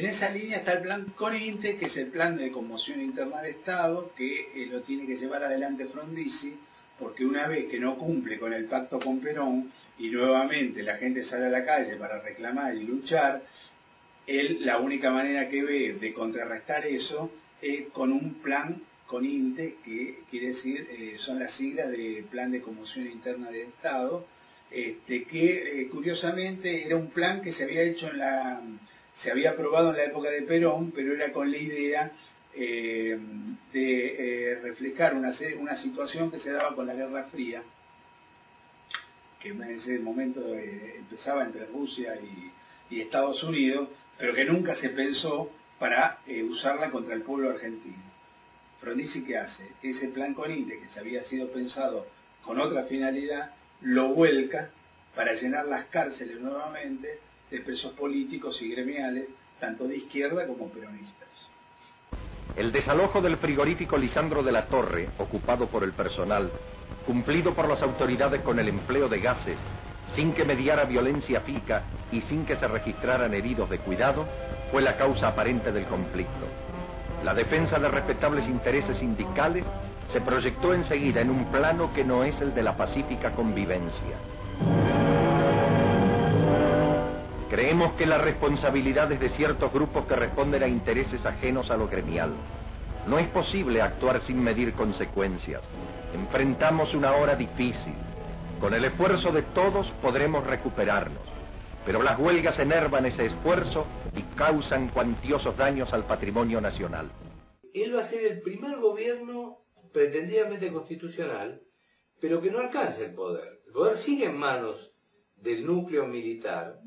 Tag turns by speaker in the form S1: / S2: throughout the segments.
S1: En esa línea está el plan CONINTE, que es el plan de conmoción interna de Estado, que lo tiene que llevar adelante Frondizi, porque una vez que no cumple con el pacto con Perón y nuevamente la gente sale a la calle para reclamar y luchar, él la única manera que ve de contrarrestar eso es con un plan CONINTE, que quiere decir, son las siglas de Plan de Conmoción Interna de Estado, que curiosamente era un plan que se había hecho se había aprobado en la época de Perón, pero era con la idea de reflejar una situación que se daba con la Guerra Fría, que en ese momento empezaba entre Rusia y Estados Unidos, pero que nunca se pensó para usarla contra el pueblo argentino. Frondizi, ¿qué hace? Ese plan CONINTE, que se había sido pensado con otra finalidad, lo vuelca para llenar las cárceles nuevamente de presos políticos y gremiales, tanto de izquierda como peronistas.
S2: El desalojo del frigorífico Lisandro de la Torre, ocupado por el personal, cumplido por las autoridades con el empleo de gases, sin que mediara violencia física y sin que se registraran heridos de cuidado, fue la causa aparente del conflicto. La defensa de respetables intereses sindicales se proyectó enseguida en un plano que no es el de la pacífica convivencia. Creemos que las responsabilidades de ciertos grupos que responden a intereses ajenos a lo gremial. No es posible actuar sin medir consecuencias. Enfrentamos una hora difícil. Con el esfuerzo de todos podremos recuperarnos. Pero las huelgas enervan ese esfuerzo y causan cuantiosos daños al patrimonio nacional.
S3: Él va a ser el primer gobierno pretendidamente constitucional, pero que no alcanza el poder. El poder sigue en manos del núcleo militar,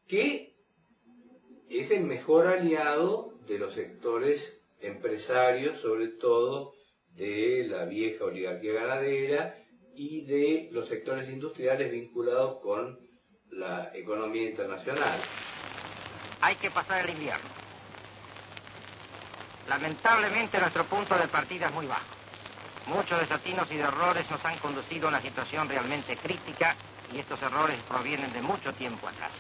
S3: que es el mejor aliado de los sectores empresarios, sobre todo de la vieja oligarquía ganadera y de los sectores industriales vinculados con la economía internacional.
S4: Hay que pasar el invierno. Lamentablemente nuestro punto de partida es muy bajo. Muchos desatinos y errores nos han conducido a una situación realmente crítica y estos errores provienen de mucho tiempo atrás.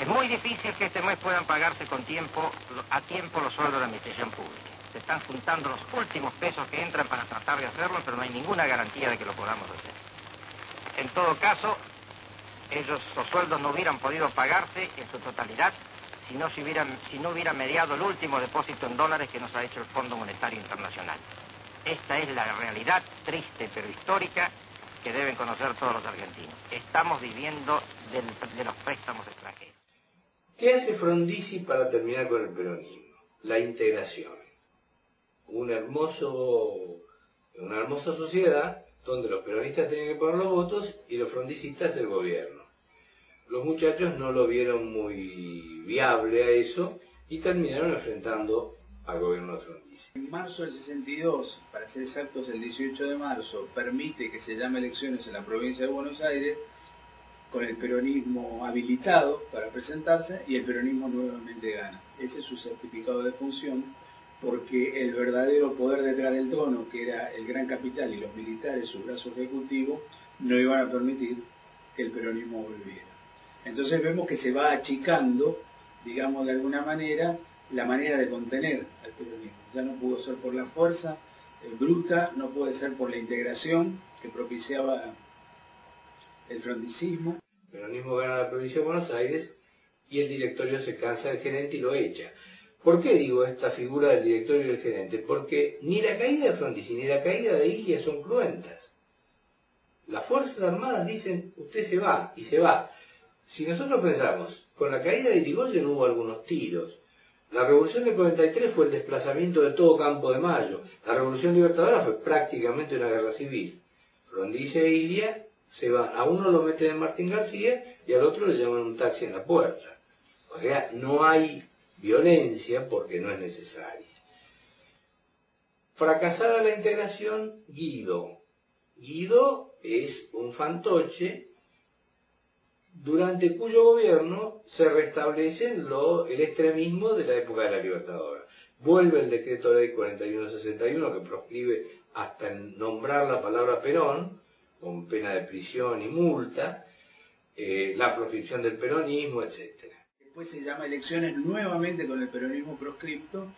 S4: Es muy difícil que este mes puedan pagarse a tiempo los sueldos de la administración pública. Se están juntando los últimos pesos que entran para tratar de hacerlo, pero no hay ninguna garantía de que lo podamos hacer. En todo caso, los sueldos no hubieran podido pagarse en su totalidad si no hubiera mediado el último depósito en dólares que nos ha hecho el Fondo Monetario Internacional. Esta es la realidad triste pero histórica que deben conocer todos los argentinos. Estamos viviendo de los préstamos extranjeros.
S3: ¿Qué hace Frondizi para terminar con el peronismo? La integración. Una hermosa sociedad donde los peronistas tienen que poner los votos y los frondicistas el gobierno. Los muchachos no lo vieron muy viable a eso y terminaron enfrentando al gobierno de Frondizi.
S1: En marzo del 62, para ser exactos el 18 de marzo, permite que se llame elecciones en la provincia de Buenos Aires, con el peronismo habilitado para presentarse, y el peronismo nuevamente gana. Ese es su certificado de función, porque el verdadero poder detrás del trono, que era el gran capital y los militares, su brazo ejecutivo, no iban a permitir que el peronismo volviera. Entonces vemos que se va achicando, digamos de alguna manera, la manera de contener al peronismo. Ya no pudo ser por la fuerza bruta, no puede ser por la integración que propiciaba el frondicismo.
S3: El peronismo gana la provincia de Buenos Aires y el directorio se cansa del gerente y lo echa. ¿Por qué digo esta figura del directorio y del gerente? Porque ni la caída de Frondizi ni la caída de Ilia son cruentas. Las Fuerzas Armadas dicen, usted se va, y se va. Si nosotros pensamos, con la caída de Irigoyen hubo algunos tiros. La Revolución del 43 fue el desplazamiento de todo Campo de Mayo. La Revolución Libertadora fue prácticamente una guerra civil. Frondizi e Ilia se van. A uno lo meten en Martín García y al otro le llaman un taxi en la puerta. O sea, no hay violencia porque no es necesaria. Fracasada la integración, Guido. Guido es un fantoche durante cuyo gobierno se restablece el extremismo de la época de la Libertadora. Vuelve el decreto ley 4161 que proscribe hasta nombrar la palabra Perón, con pena de prisión y multa, la proscripción del peronismo, etc.
S1: Después se llama elecciones nuevamente con el peronismo proscripto,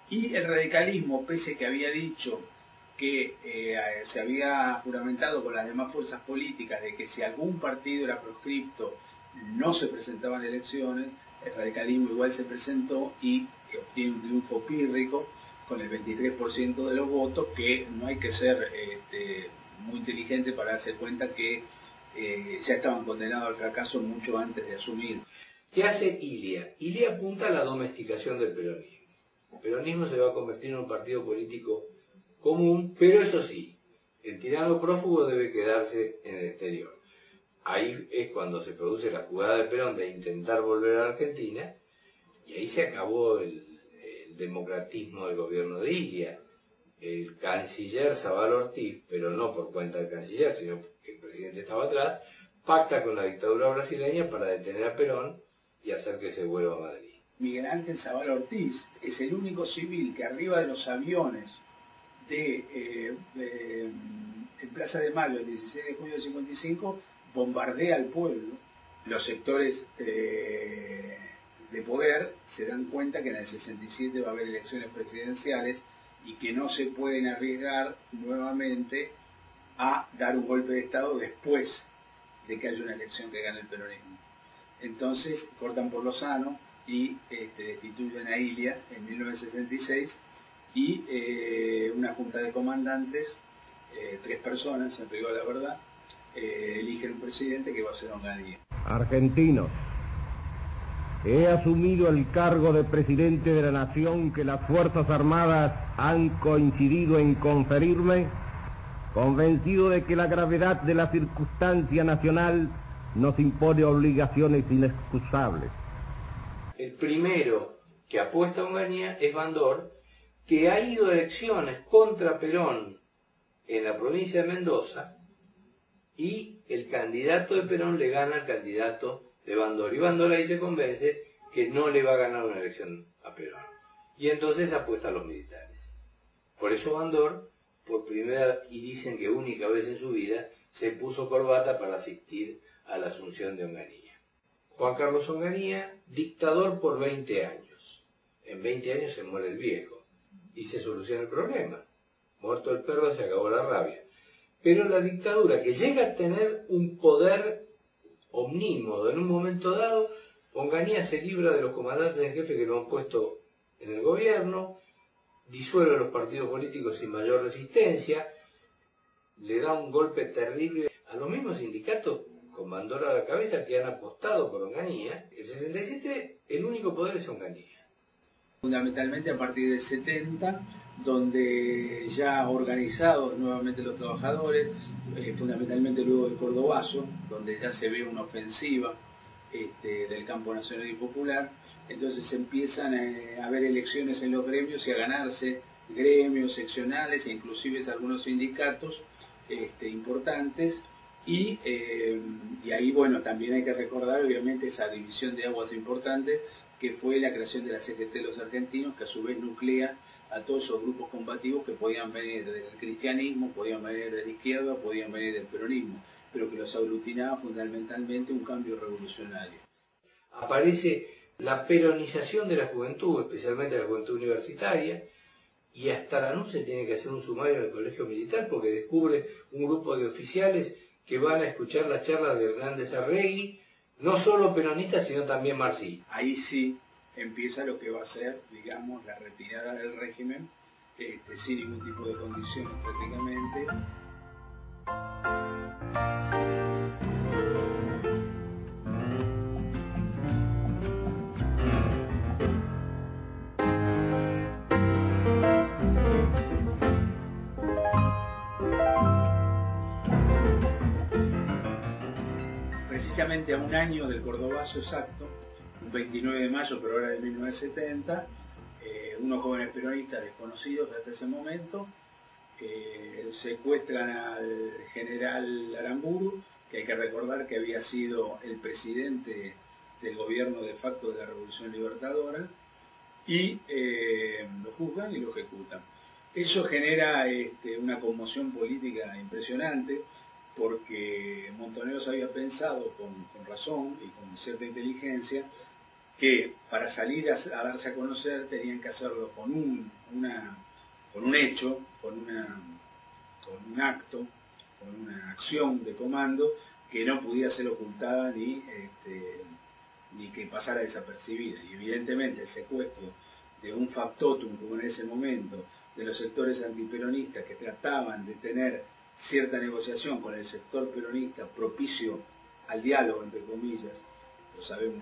S1: y el radicalismo, pese que había dicho que se había juramentado con las demás fuerzas políticas de que si algún partido era proscripto no se presentaban elecciones, el radicalismo igual se presentó y obtiene un triunfo pírrico con el 23% de los votos, que no hay que ser muy inteligente para darse cuenta que ya estaban condenados al fracaso mucho antes de asumir.
S3: ¿Qué hace Ilia? Ilia apunta a la domesticación del peronismo. El peronismo se va a convertir en un partido político común, pero eso sí, el tirano prófugo debe quedarse en el exterior. Ahí es cuando se produce la jugada de Perón de intentar volver a la Argentina, y ahí se acabó el democratismo del gobierno de Ilia. El canciller Zabal Ortiz, pero no por cuenta del canciller, sino porque el presidente estaba atrás, pacta con la dictadura brasileña para detener a Perón y hacer que se vuelva a Madrid.
S1: Miguel Ángel Zabal Ortiz es el único civil que arriba de los aviones en Plaza de Mayo el 16 de junio del 55 bombardea al pueblo. Los sectores de poder se dan cuenta que en el 67 va a haber elecciones presidenciales y que no se pueden arriesgar nuevamente a dar un golpe de Estado después de que haya una elección que gane el peronismo. Entonces cortan por lo sano y destituyen a Ilia en 1966, y una junta de comandantes, 3 personas, en rigor la verdad, eligen un presidente que va a ser Onganía.
S5: Argentinos, he asumido el cargo de presidente de la nación que las Fuerzas Armadas han coincidido en conferirme, convencido de que la gravedad de la circunstancia nacional nos impone obligaciones inexcusables.
S3: El primero que apuesta a Onganía es Bandor, que ha ido a elecciones contra Perón en la provincia de Mendoza, y el candidato de Perón le gana al candidato de Bandor, y Bandor ahí se convence que no le va a ganar una elección a Perón, y entonces apuesta a los militares. Por eso Bandor, por primera y dicen que única vez en su vida, se puso corbata para asistir a la asunción de Onganía. Juan Carlos Onganía, dictador por 20 años. En 20 años se muere el viejo y se soluciona el problema. Muerto el perro se acabó la rabia. Pero la dictadura, que llega a tener un poder omnímodo en un momento dado, Onganía se libra de los comandantes en jefe que lo han puesto en el gobierno, disuelve los partidos políticos sin mayor resistencia, le da un golpe terrible a los mismos sindicatos con Bandor a la cabeza que han apostado por Onganía. El 67, el único poder es Onganía.
S1: Fundamentalmente a partir del 70, donde ya organizados nuevamente los trabajadores, fundamentalmente luego del Cordobazo, donde ya se ve una ofensiva del campo nacional y popular, entonces empiezan a haber elecciones en los gremios y a ganarse gremios seccionales e inclusive algunos sindicatos importantes, y ahí, bueno, también hay que recordar obviamente esa división de aguas importante que fue la creación de la CGT de los argentinos, que a su vez nuclea a todos esos grupos combativos que podían venir del cristianismo, podían venir de la izquierda, podían venir del peronismo, pero que los aglutinaba fundamentalmente un cambio revolucionario.
S3: Aparece la peronización de la juventud, especialmente de la juventud universitaria, y hasta la noche tiene que hacer un sumario en el colegio militar porque descubre un grupo de oficiales que van a escuchar las charlas de Hernández Arregui, no solo peronistas, sino también marxistas.
S1: Ahí sí empieza lo que va a ser, digamos, la retirada del régimen, sin ningún tipo de condiciones prácticamente. Precisamente a un año del Cordobazo exacto, un 29 de mayo, pero ahora de 1970, unos jóvenes peronistas desconocidos hasta ese momento secuestran al general Aramburu, que hay que recordar que había sido el presidente del gobierno de facto de la Revolución Libertadora, y lo juzgan y lo ejecutan. Eso genera una conmoción política impresionante, porque Montoneros había pensado con razón y con cierta inteligencia que para salir a darse a conocer tenían que hacerlo con un hecho, con un acto, con una acción de comando que no pudiera ser ocultada ni que pasara desapercibida. Y evidentemente el secuestro de un factotum, como en ese momento, de los sectores antiperonistas que trataban de tener cierta negociación con el sector peronista propicio al diálogo, entre comillas, lo sabemos